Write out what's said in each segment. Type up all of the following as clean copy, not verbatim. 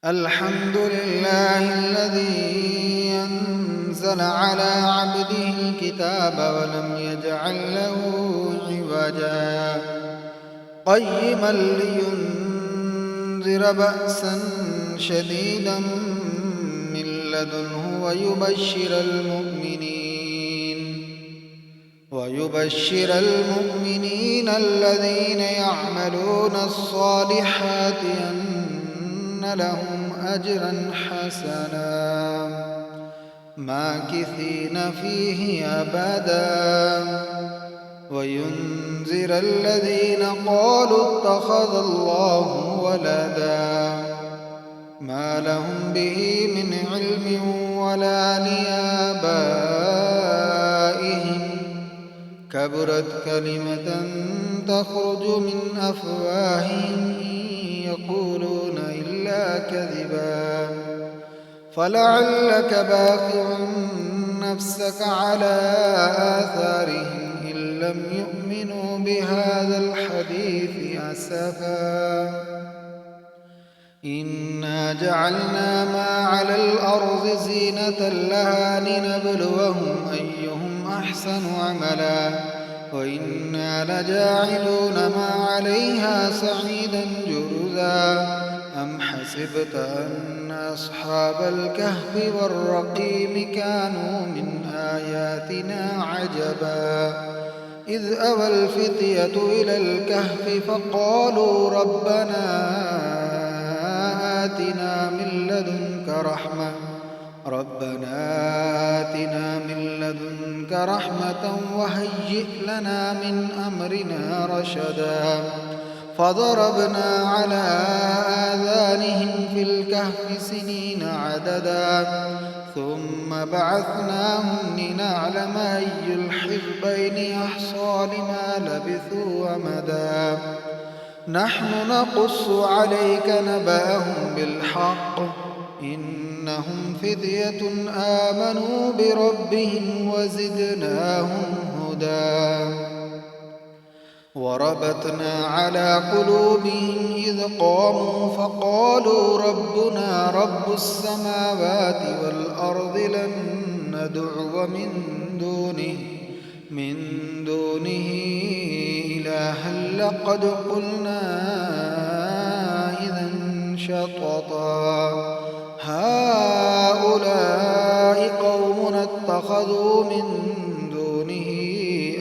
الحمد لله الذي أنزل على عبده الكتاب ولم يجعل له عوجا قيما لينذر بأسا شديدا من لدنه ويبشر المؤمنين الذين يعملون الصالحات أن لهم أجرا حسنا ماكثين فيه أبدا وينذر الذين قالوا اتخذ الله ولدا ما لهم به من علم ولا لآبائهم كبرت كلمة تخرج من أفواههم يقولون إلا كذبا فلعلك باخع نفسك على آثارهم إن لم يؤمنوا بهذا الحديث أسفا إنا جعلنا ما على الأرض زينة لها لنبلوهم أيهم أحسن عملا وإنا لجاعلون ما عليها صعيدا جرزا أم حسبت أن أصحاب الكهف والرقيم كانوا من آياتنا عجبا إذ أوى الفتية إلى الكهف فقالوا ربنا آتنا من لدنك رحمة وهيئ لنا من أمرنا رشدا فضربنا على آذانهم في الكهف سنين عددا ثم بعثناهم لنعلم أي الحزبين أحصى لما لبثوا أمدا نحن نقص عليك نبأهم بالحق إنهم فتية آمنوا بربهم وزدناهم هدى وربطنا على قلوبهم إذ قاموا فقالوا ربنا رب السماوات والأرض لن ندعو من دونه إلها لقد قلنا إذا شططا هؤلاء قوم اتخذوا من دونه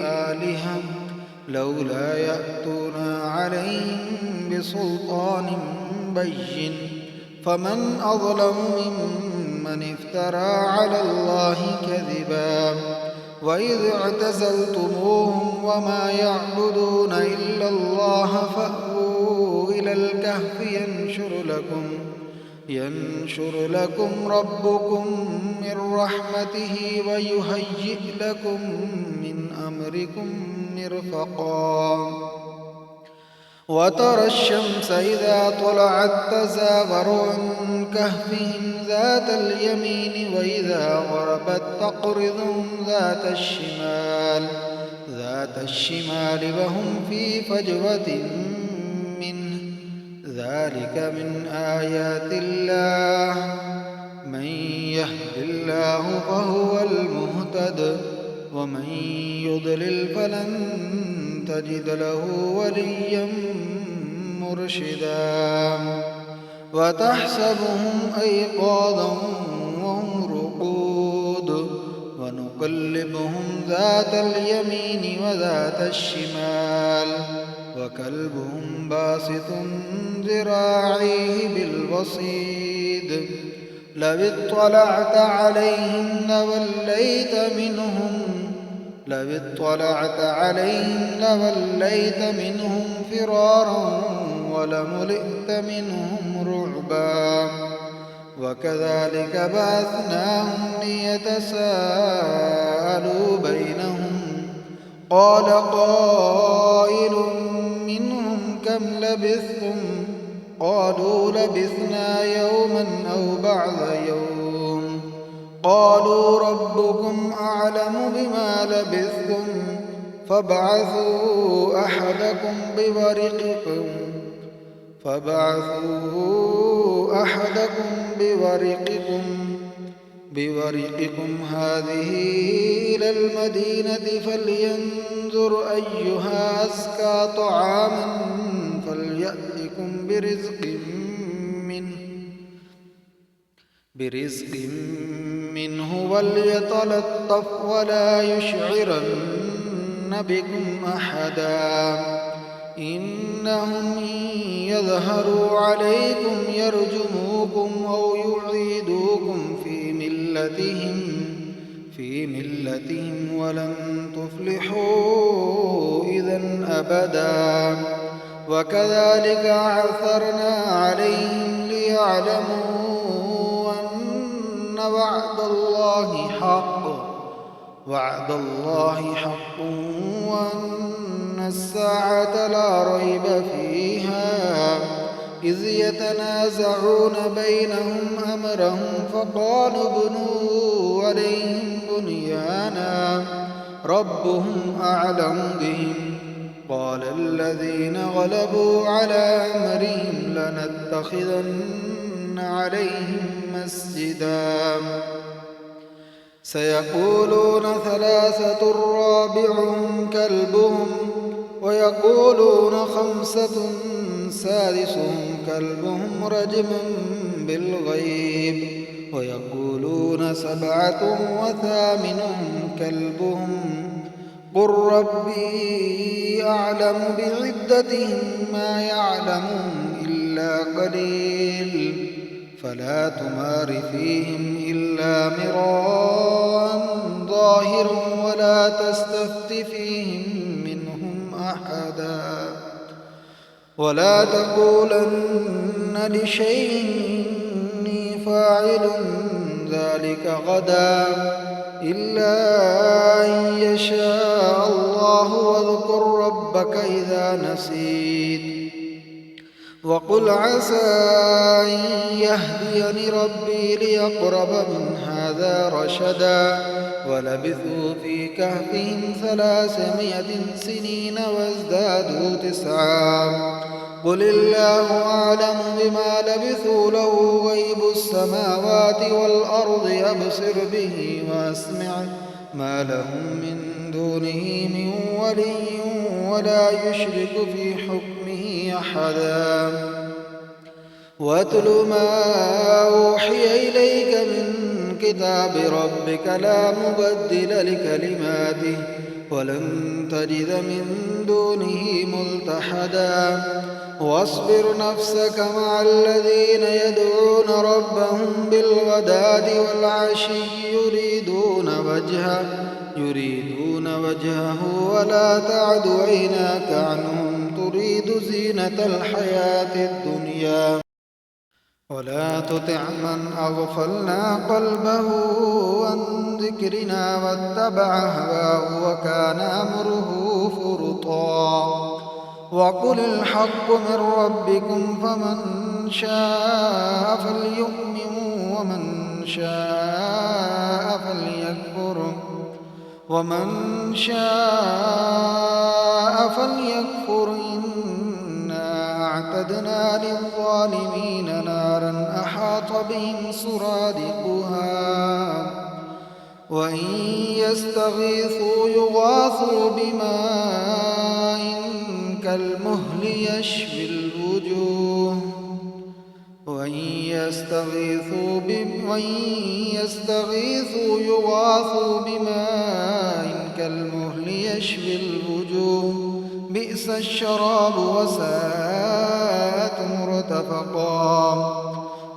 آلهة لولا يأتون عليهم بسلطان بين فمن أظلم ممن افترى على الله كذبا وإذ اعتزلتموهم وما يعبدون إلا الله فأووا إلى الكهف ينشر لكم ربكم من رحمته ويهيئ لكم من أمركم مرفقا وترى الشمس إذا طلعت تزاور عن كهفهم ذات اليمين وإذا غربت تقرضهم ذات الشمال وهم في فجوة منه ذلك من آيات الله من يهد الله فهو المهتد ومن يضلل فلن تجد له وليا مرشدا وتحسبهم أيقاظا وهم رقود ونقلبهم ذات اليمين وذات الشمال وكلبهم باسط ذراعيه بالوصيد لو اطلعت عليهم لوليت منهم فرارا ولملئت منهم رعبا وكذلك بعثناهم ليتساءلوا بينهم قال قائل منهم كم لبثتم قالوا لبثنا يوما أو بعض يوم قالوا ربكم أعلم بما لبثتم فابعثوا أحدكم بورقكم هذه إلى المدينة فلينظر أيها أزكى طعاما فليأتكم برزق منه وليتلطف ولا يشعرن بكم أحدا إنهم إن يظهروا عليكم يرجموكم أو يعيدوكم في ملتهم ولن تفلحوا إذن أبدا وكذلك عثرنا عليهم ليعلموا أن وعد الله حق وأن الساعة لا ريب فيها إذ يتنازعون بينهم أمرهم فقالوا ابنوا عليهم بنيانا ربهم أعلم بهم قال الذين غلبوا على أمرهم لنتخذن عليهم مسجدا سيقولون ثلاثة رابعهم كلبهم ويقولون خمسة سادسهم كلبهم رجما بالغيب ويقولون سبعة وثامنهم كلبهم قل ربي أعلم بعدتهم ما يعلمهم إلا قليل فلا تمار فيهم إلا مراء ظاهرا ولا تستفت فيهم منهم أحدا ولا تقولن لشيء إني فاعل ذلك غدا إلا أن يشاء الله واذكر ربك إذا نسيت وقل عسى أن يهديني ربي ليقرب من هذا رشدا ولبثوا في كهفهم 300 سنين وازدادوا 9 قل الله أعلم بما لبثوا له غيب السماوات والأرض يبصر به وأسمع ما لهم من دونه من ولي ولا يشرك في حكمه أحدا واتل ما أوحي إليك من كتاب ربك لا مبدل لكلماته ولن تجد من دونه ملتحدا واصبر نفسك مع الذين يدعون ربهم بالغداة والعشي يريدون وجهه ولا تعد عيناك عنهم تريد زينة الحياة الدنيا ولا تطع من أغفلنا قلبه عن ذكرنا واتبع هواه وكان أمره فرطا وقل الحق من ربكم فمن شاء فليؤمن ومن شاء فليكفر إنا أعتدنا للظالمين نارا أحاط بهم سرادقها وإن يستغيثوا يغاثوا بماء كالمهل يشفي الوجوه وإن يستغيثوا يغاثوا بماء كالمهل يشفي الوجوه بئس الشراب وساءت مرتفقا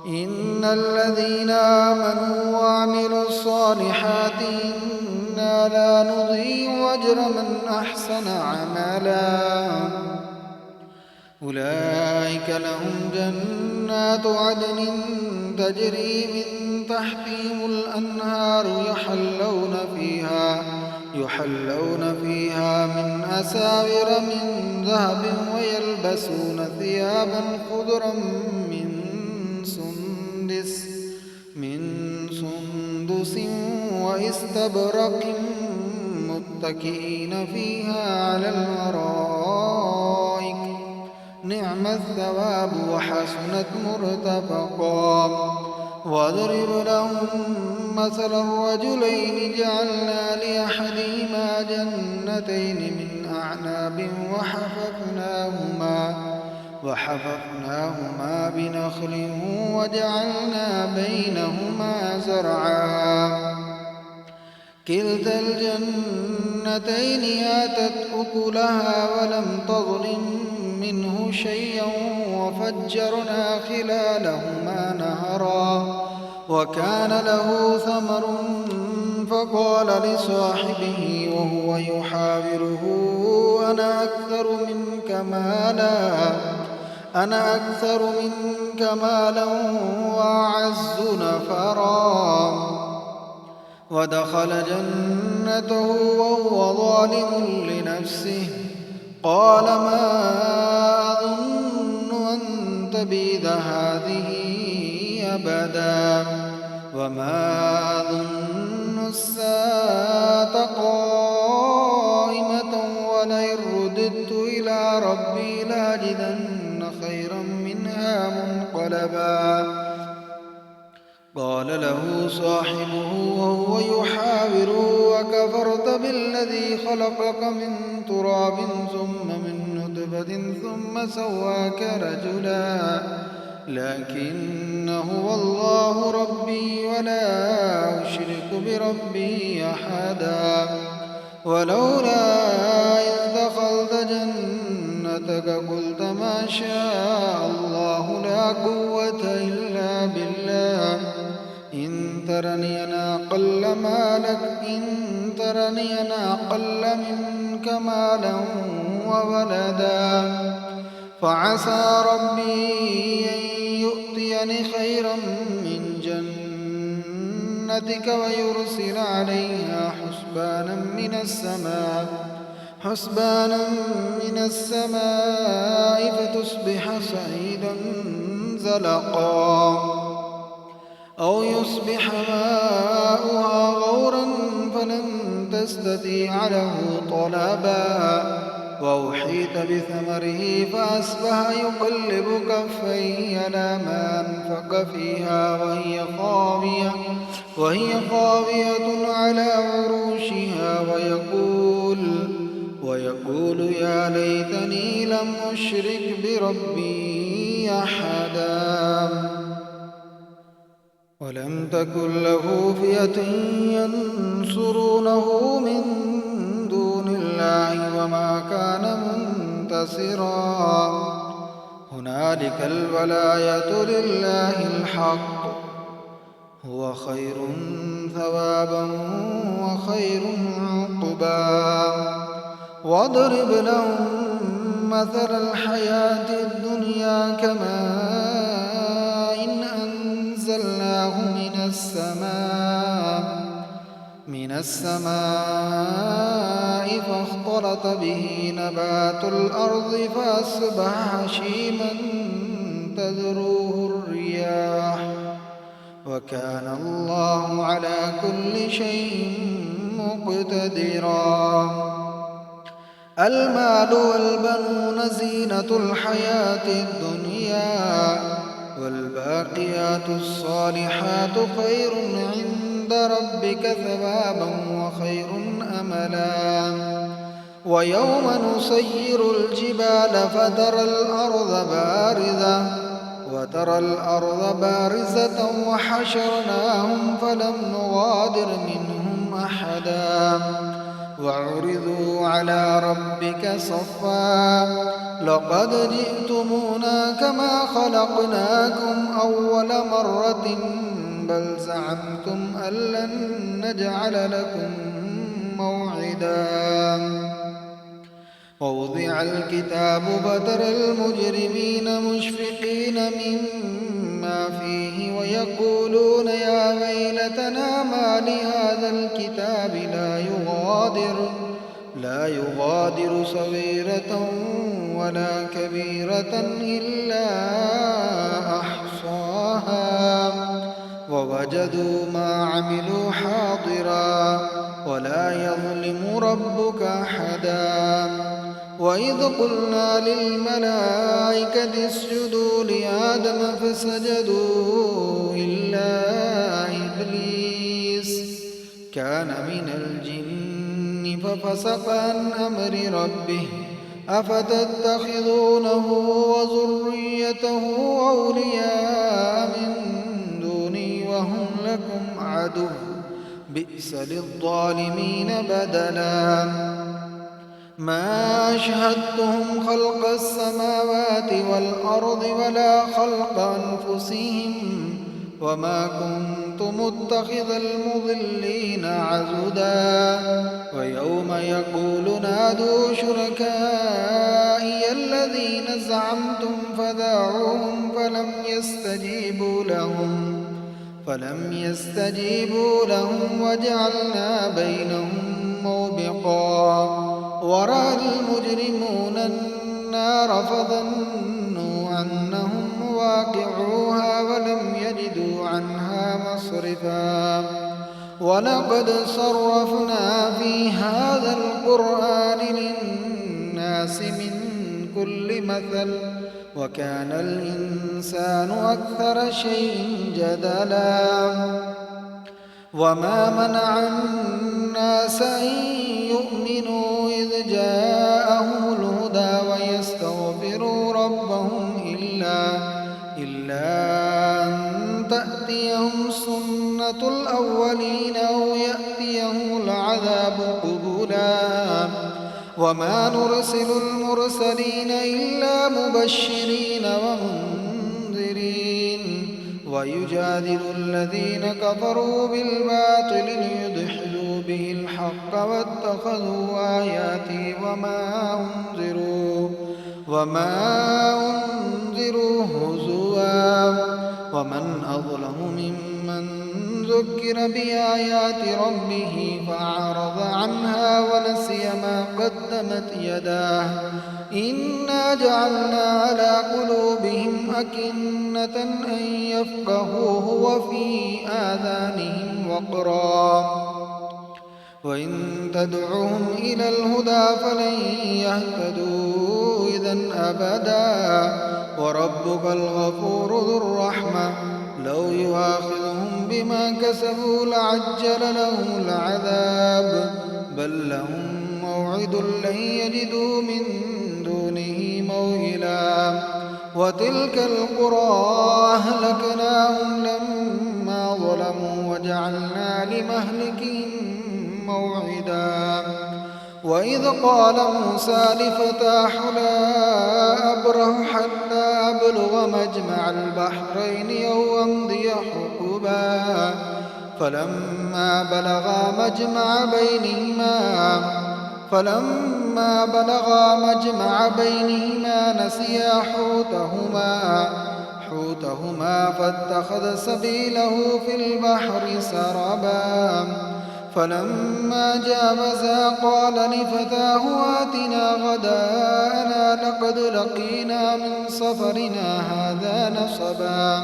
إن الذين آمنوا وعملوا الصالحات إنا لا نضيع أجر من أحسن عملا أولئك لهم جنات عدن تجري من تحتهم الأنهار يحلون فيها من أساور من ذهب ويلبسون ثيابا خضرا من سندس واستبرق متكئين فيها على الأرائك نعم الثواب وحسنت مرتفقا. واضرب لهم مثل الرجلين جعلنا لأحدهما جنتين من أعناب وحففناهما بنخل وجعلنا بينهما زرعا. كلتا الجنتين آتت أكلها ولم تظلم منه شيئا وفجرنا خلالهما نهرا. وكان له ثمر فقال لصاحبه وهو يحاوره أنا أكثر منك مالا وأعز نفرا. ودخل جنته وهو ظالم لنفسه قال ما أظن أن تبيد هذه أبدا وما أظن الساعة قائمة ولئن رددت إلى ربي لأجدن خيرا منها منقلبا. قال له صاحبه وهو يحاوره وكفرت بالذي خلقك من تراب ثم من نطفة ثم سواك رجلا لكن هو الله ربي ولا أشرك بربي أحدا. ولولا إذ دخلت جنتك قلت ما شاء الله لا قوة إلا بالله إن ترني أنا أقل منك مالا وولدا فعسى ربي أن يؤتيني خيرا من جنتك ويرسل عليها حسبانا من السماء فتصبح صعيدا زلقا أو يصبح ماؤها غورا فلن تستطيع له طلبا. وأحيط بثمره فأصبح يقلب كفيه على ما أنفق فيها وهي خاوية على عروشها ويقول يا ليتني لم أشرك بربي أحدا. ولم تكن له فئة ينصرونه من دون الله وما كان منتصرا. هنالك الولاية لله الحق هو خير ثوابا وخير عقبا. واضرب لهم مثل الحياة الدنيا كماء أنزلناه من السماء فاختلط به نبات الأرض فأصبح هشيما تذروه الرياح وكان الله على كل شيء مقتدرا. المال والبنون زينة الحياة الدنيا والباقيات الصالحات خير عند ربك ثوابا وخير أملا. ويوم نسير الجبال وترى الأرض بارزة وحشرناهم فلم نغادر منهم أحدا وعرضوا على ربك صفا لقد جئتمونا كما خلقناكم أول مرة بل زعمتم أن لن نجعل لكم موعدا. ووضع الكتاب فترى المجرمين مشفقين مما فيه ويقولون يا ويلتنا ما لهذا الكتاب لا يغادر صغيرة ولا كبيرة إلا أحصاها ووجدوا ما عملوا حاضرا ولا يظلم ربك أحدا. وإذ قلنا للملائكة اسجدوا لآدم فسجدوا إلا إبليس كان من الجن ففسق عن أمر ربه أفتتخذونه وذريته أولياء من دوني وهم لكم عدو بئس للظالمين بدلا ما أشهدتهم خلق السماوات والأرض ولا خلق أنفسهم وما كنت متخذ المضلين عضدا ويوم يقول نادوا شركائي الذين زعمتم فدعوهم فلم يستجيبوا لهم وجعلنا بينهم موبقا ورأى المجرمون النار فظنوا أنهم مواقعوها ولم يجدوا عنها مصرفا ولقد صرفنا في هذا القرآن للناس من كل مثل وكان الإنسان أكثر شيء جدلا وما منع الناس أن يؤمنوا إذ جاءهم الهدى ويستغفروا ربهم إلا أن تأتيهم سنة الأولين أو يأتيهم العذاب قبلا وما نرسل المرسلين إلا مبشرين ومنذرين ويجادل الذين كفروا بالباطل ليدحضوا به الحق واتخذوا آياتي وما أنذروا هزوا ومن أظلم ممن ذكر بآيات ربه فأعرض عنها ونسي ما قدمت يداه إنا جعلنا على قلوبهم أكنة أن يفقهوه وفي آذانهم وقرا وإن تدعوهم إلى الهدى فلن يهتدوا إذن أبدا وربك الغفور ذو الرحمة لو يؤاخذهم بما كسبوا لعجل لهم العذاب بل لهم موعد لن يجدوا من دونه موئلا وتلك القرى أهلكناهم لما ظلموا وجعلنا لمهلكهم موعدا وإذ قال موسى لفتاه لا أبرح حتى أبلغ مجمع البحرين أو أمضي حقبا فلما بلغا مجمع بينهما نسيا حوتهما فاتخذ سبيله في البحر سربا فلما جاوزا قال لفتاه آتنا غداءنا لقد لقينا من سفرنا هذا نصبا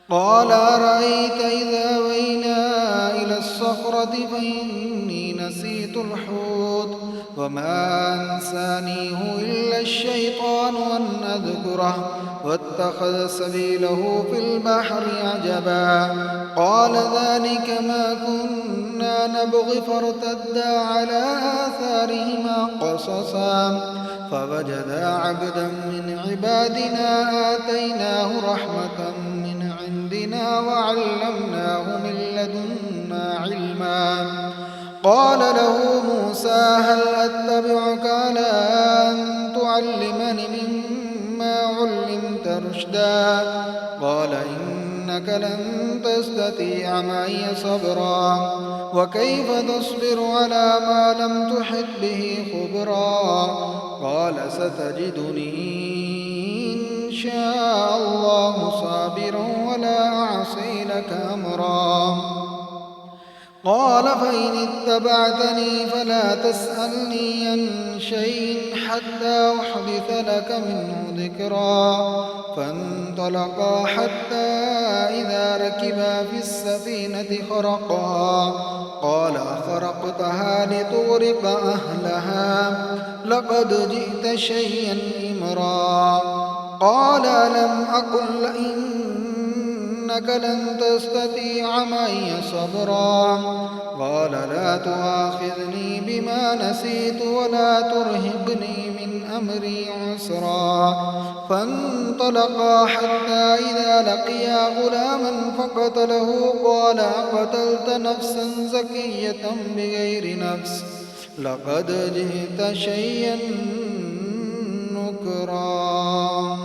قال أرأيت إذا أوينا إلى الصخرة فإني نسيت الحوت وما أنسانيه إلا الشيطان أن أذكره واتخذ سبيله في البحر عجبا قال ذلك ما كنا نبغي فارتدا على آثارهما قصصا فوجدا عبدا من عبادنا آتيناه رحمة من عندنا وعلمناه من لدنا علما قال له موسى هل أتبعك على أن تعلمني مما علمت رشدا قال إنك لن تستطيع معي صبرا وكيف تصبر على ما لم تحط به خبرا قال ستجدني إن شاء الله صابرا ولا أعصي لك أمرا قال فإن اتبعتني فلا تسألني عن شيء حتى أحدث لك منه ذكرا. فانطلقا حتى إذا ركبا في السفينة خرقها قال أخرقتها لتغرق أهلها لقد جئت شيئا إمرا. قال ألم أقل إنك لن تستطيع معي صبرا. قال لا تؤاخذني بما نسيت ولا ترهقني من أمري عسرا. فانطلقا حتى إذا لقيا غلاما فقتله قال أقتلت نفسا زكية بغير نفس لقد جئت شيئا نكرا.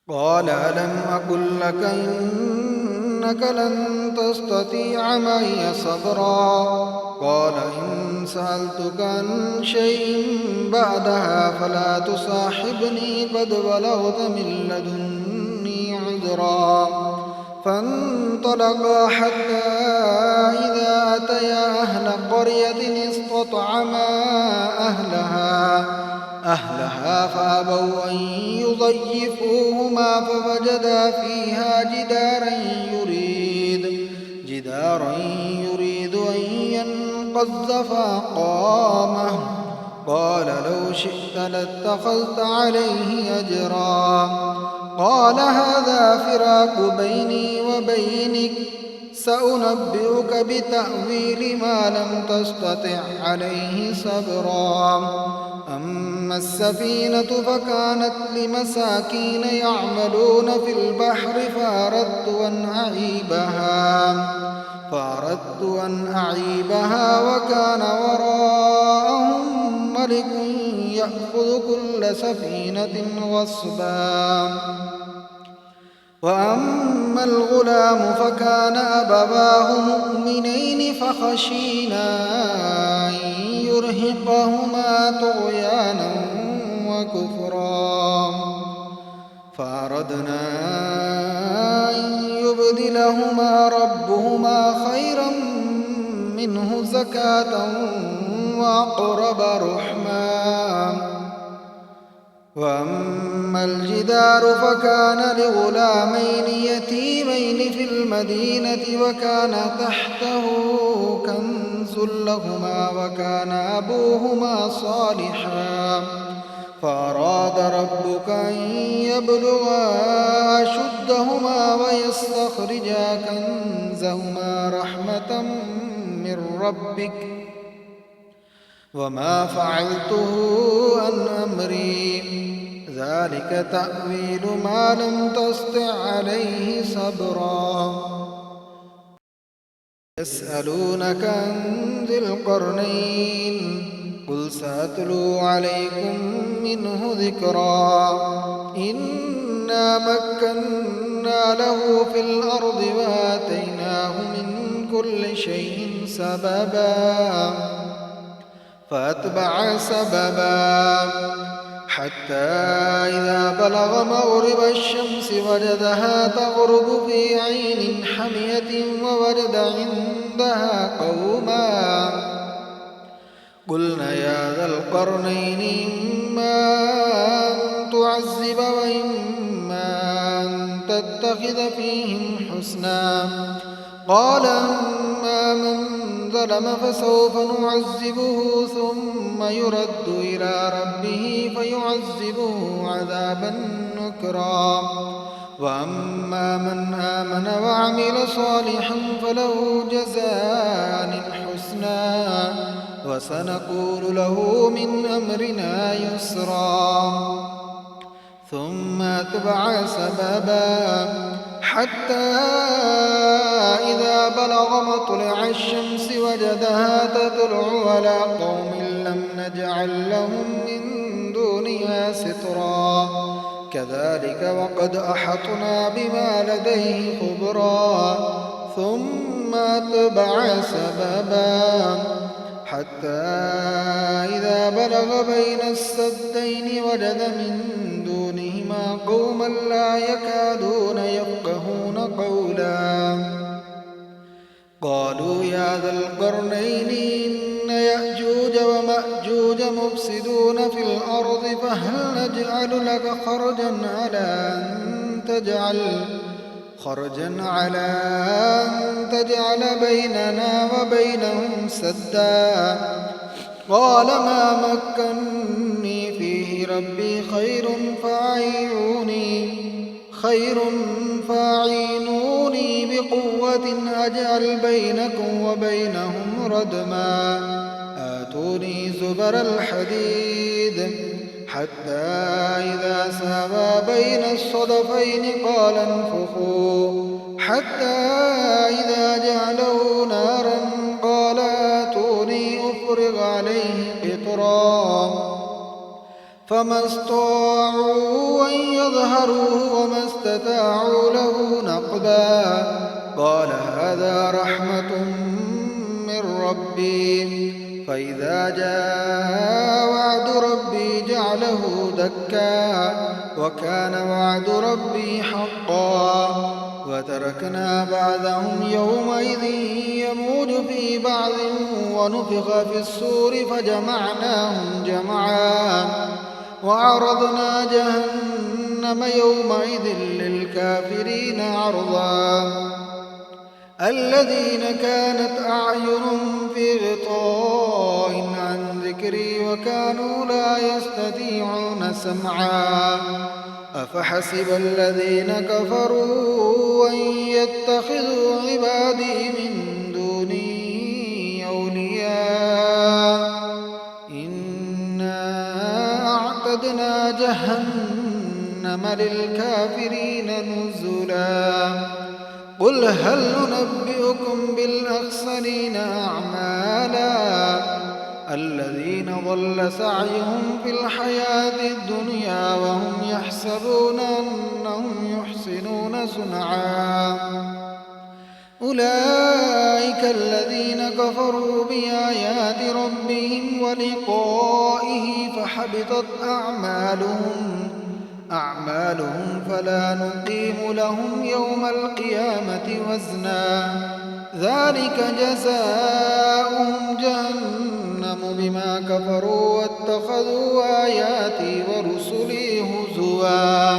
قال ألم أقل لك إنك لن تستطيع معي صبرا. قال إن سألتك عن شيء بعدها فلا تصاحبني قد بلغت من لدني عذرا. فانطلقا حتى إذا أتيا أهل قرية استطعما أهلها فأبوا أن يضيفوهما فوجدا فيها جدارا يريد أن ينقض فأقامه. قال لو شئت لاتخذت عليه أجرا. قال هذا فراق بيني وبينك سأنبئك بتأويل ما لم تستطع عليه صبرا. أما السفينة فكانت لمساكين يعملون في البحر فأردت أن أعيبها وكان وراءهم ملك يأخذ كل سفينة غصبا. وأما الغلام فكان أبواه مؤمنين فخشينا أن يرهقهما طغيانا وكفرا. فأردنا أن يبدلهما ربهما خيرا منه زكاة وأقرب رحما. وأما الجدار فكان لغلامين يتيمين في المدينة وكان تحته كنز لهما وكان أبوهما صالحا. فأراد ربك أن يبلغا أشدهما ويستخرجا كنزهما رحمة من ربك وما فعلته عن أمري ذلك تأويل ما لم تسطع عليه صبرا. يسألونك عن ذي القرنين قل سأتلو عليكم منه ذكرا. إنا مكنا له في الأرض وآتيناه من كل شيء سببا. فأتبع سببا حتى إذا بلغ مغرب الشمس وجدها تغرب في عين حمية ووجد عندها قوما. قلنا يا ذا القرنين إما أن تعذب وإما أن تتخذ فيهم حسنا. قال أما من ظلم فسوف نعذبه ثم يرد إلى ربه فيعذبه عذابا نكرا. وأما من آمن وعمل صالحا فله جزاء الحسنى وسنقول له من أمرنا يسرا. ثم أتبع سببا حتى إذا بلغ مطلع الشمس وجدها تطلع على قوم لم نجعل لهم من دونها سترا. كذلك وقد أحطنا بما لديه خبرا. ثم أتبع سببا حتى إذا بلغ بين السدين وجد من دونهما قوما لا يكادون يفقهون قولا. قالوا يا ذا القرنين إن يأجوج ومأجوج مفسدون في الأرض فهل نجعل لك خرجا على أن تجعل بيننا وبينهم سدا قال ما مكني فيه ربي خير فاعينوني بقوة أجعل بينكم وبينهم ردما آتوني زبر الحديد حتى إذا ساوى بين الصدفين قال انفخوا حتى إذا جعله نارا قال آتوني أفرغ عليه قطرا فما استطاعوا أن يظهروه وما استطاعوا له نقبا قال هذا رحمة من ربي فإذا جاء وعد ربي جعله دكا وكان وعد ربي حقا وتركنا بعضهم يومئذ يموج في بعض ونفخ في الصور فجمعناهم جمعا وعرضنا جهنم يومئذ للكافرين عرضا الذين كانت أعينهم في غطاء عن ذكري وكانوا لا يستطيعون سمعا أفحسب الذين كفروا أن يتخذوا عبادي من دوني أولياء إنا أعتدنا جهنم للكافرين نزلا قل هل ننبئكم بالأخسرين أعمالا الذين ضل سعيهم في الحياة الدنيا وهم يحسبون أنهم يحسنون صنعا أولئك الذين كفروا بآيات ربهم ولقائه فحبطت أعمالهم فلا نقيم لهم يوم القيامة وزنا ذلك جزاؤهم جهنم بما كفروا واتخذوا آياتي ورسلي هزوا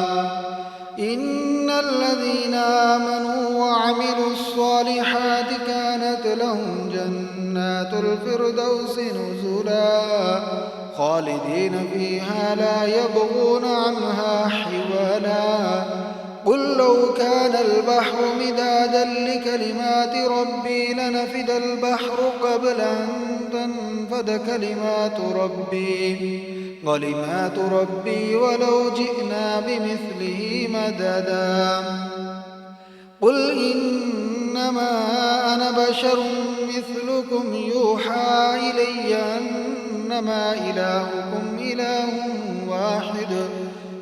إن الذين آمنوا وعملوا الصالحات كانت لهم جنات الفردوس نزلا خالدين فيها لا يبغون عنها حولا قل لو كان البحر مدادا لكلمات ربي لنفد البحر قبل أن تنفد كلمات ربي ولو جئنا بمثله مددا قل إنما أنا بشر مثلكم يوحى إلي أنما إلهكم إله واحد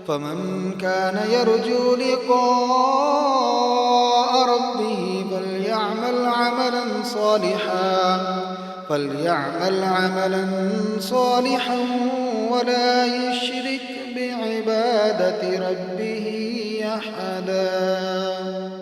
فمن كان يرجو لقاء ربه فليعمل عملا صالحا ولا يشرك بعبادة ربه أحدا.